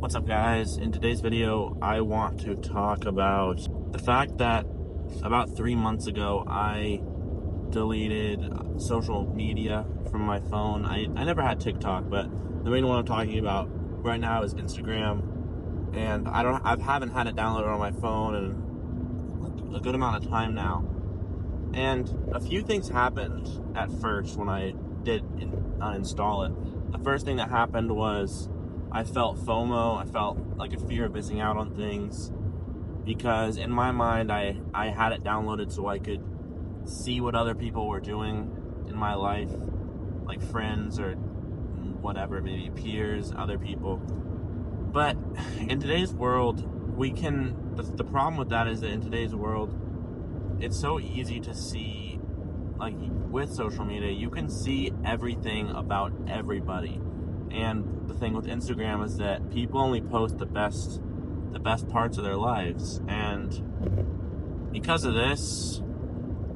What's up, guys? In today's video, I want to talk about the fact that about 3 months ago, I deleted social media from my phone. I never had TikTok, but the main one I'm talking about right now is Instagram, and I haven't had it downloaded on my phone in a good amount of time now. And a few things happened at first when I did uninstall it. The first thing that happened was I felt FOMO. I felt like a fear of missing out on things because in my mind, I had it downloaded so I could see what other people were doing in my life, like friends or whatever, maybe peers, other people. But in today's world, the problem with that is that in today's world, it's so easy to see, like with social media, you can see everything about everybody. And the thing with Instagram is that people only post the best parts of their lives. And because of this,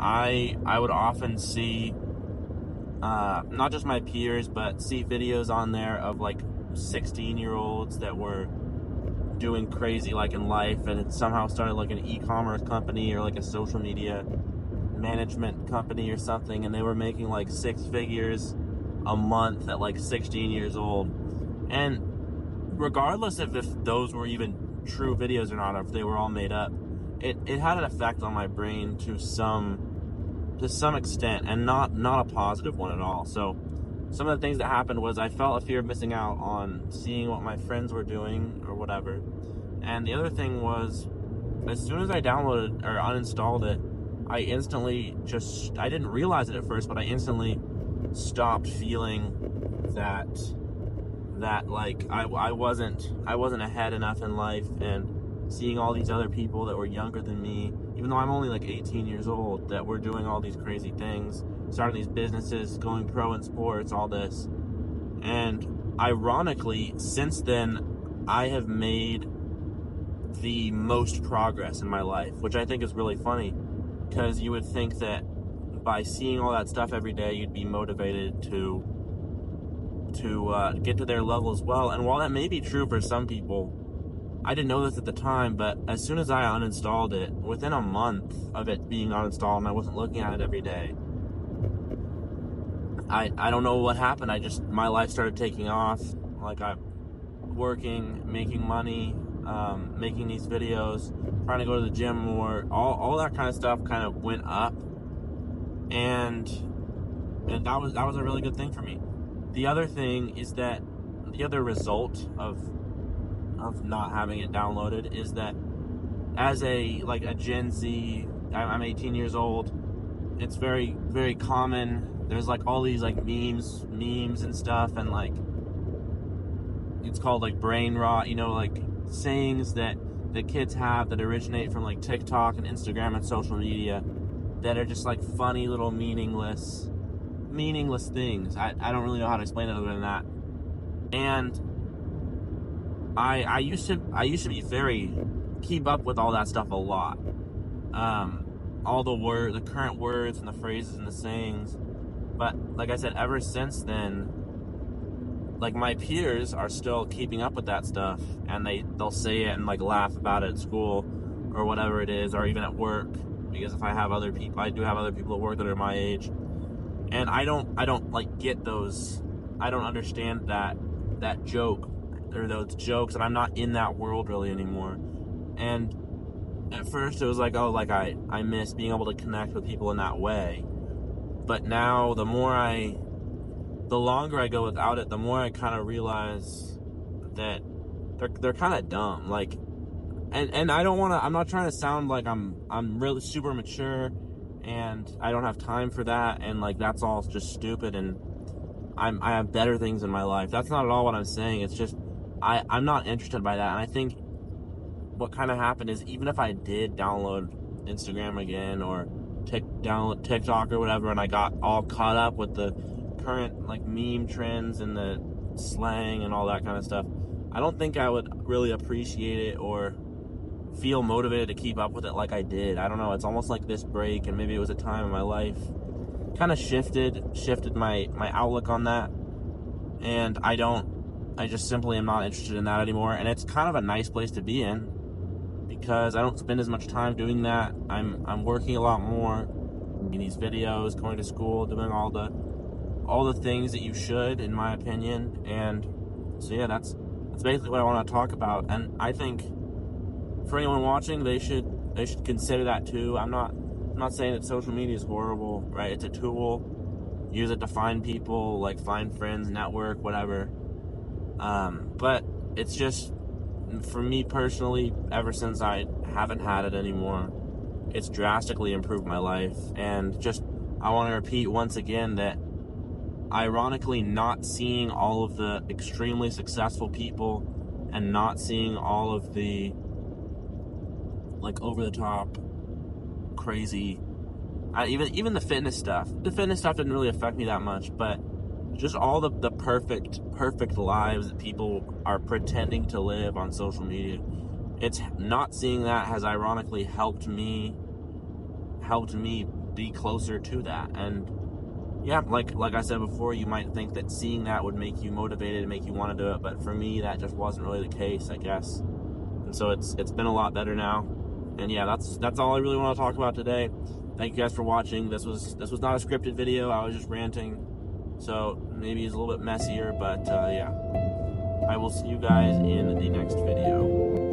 I would often see, not just my peers, but see videos on there of like 16-year-olds that were doing crazy like in life, and it somehow started like an e-commerce company or like a social media management company or something, and they were making like 6 figures a month at like 16 years old. And regardless of if those were even true videos or not, or if they were all made up, it had an effect on my brain to some extent, and not a positive one at all. So some of the things that happened was I felt a fear of missing out on seeing what my friends were doing or whatever. And the other thing was, as soon as I downloaded or uninstalled it, I instantly I didn't realize it at first, but I instantly stopped feeling that like I wasn't ahead enough in life, and seeing all these other people that were younger than me, even though I'm only like 18 years old, that were doing all these crazy things, starting these businesses, going pro in sports, all this. And ironically, since then, I have made the most progress in my life, which I think is really funny, because you would think that by seeing all that stuff every day, you'd be motivated to get to their level as well. And while that may be true for some people, I didn't know this at the time, but as soon as I uninstalled it, within a month of it being uninstalled and I wasn't looking at it every day, I don't know what happened. My life started taking off. Like, I'm working, making money, making these videos, trying to go to the gym more, all that kind of stuff kind of went up. And that was a really good thing for me. The other thing is that the other result of not having it downloaded is that as a Gen Z, I'm 18 years old. It's very, very common. There's like all these like memes and stuff, and like it's called like brain rot, like sayings that the kids have that originate from like TikTok and Instagram and social media that are just like funny little meaningless things. I don't really know how to explain it other than that. And I used to be very keep up with all that stuff a lot. All the current words and the phrases and the sayings. But like I said, ever since then, like my peers are still keeping up with that stuff, and they'll say it and like laugh about it at school or whatever it is, or even at work, because if I do have other people at work that are my age, and I don't like get those. I don't understand that joke or those jokes, and I'm not in that world really anymore. And at first it was like, oh, like I miss being able to connect with people in that way. But now the longer I go without it, the more I kind of realize that they're kind of dumb. Like, and I'm not trying to sound like I'm really super mature, and I don't have time for that, and like that's all just stupid, and I have better things in my life. That's not at all what I'm saying. It's just I'm not interested by that. And I think what kind of happened is, even if I did download Instagram again or download TikTok or whatever, and I got all caught up with the current like meme trends and the slang and all that kind of stuff, I don't think I would really appreciate it or feel motivated to keep up with it like I did. I don't know. It's almost like this break, and maybe it was a time in my life, kind of shifted my outlook on that. And I don't I just simply am not interested in that anymore, and it's kind of a nice place to be in because I don't spend as much time doing that. I'm working a lot more in these videos, going to school, doing all the things that you should, in my opinion. And so yeah, that's basically what I want to talk about. And I think for anyone watching, they should consider that too. I'm not saying that social media is horrible, right? It's a tool. Use it to find people, like find friends, network, whatever. But it's just, for me personally, ever since I haven't had it anymore, it's drastically improved my life. And just, I want to repeat once again that ironically, not seeing all of the extremely successful people and not seeing all of the like over the top crazy, even the fitness stuff didn't really affect me that much, but just all the perfect lives that people are pretending to live on social media, it's not seeing that has ironically helped me be closer to that. And yeah, like I said before, you might think that seeing that would make you motivated and make you want to do it, but for me that just wasn't really the case, I guess. And so it's been a lot better now. And yeah, that's all I really want to talk about today. Thank you guys for watching. This was not a scripted video. I was just ranting, so maybe it's a little bit messier, but yeah, I will see you guys in the next video.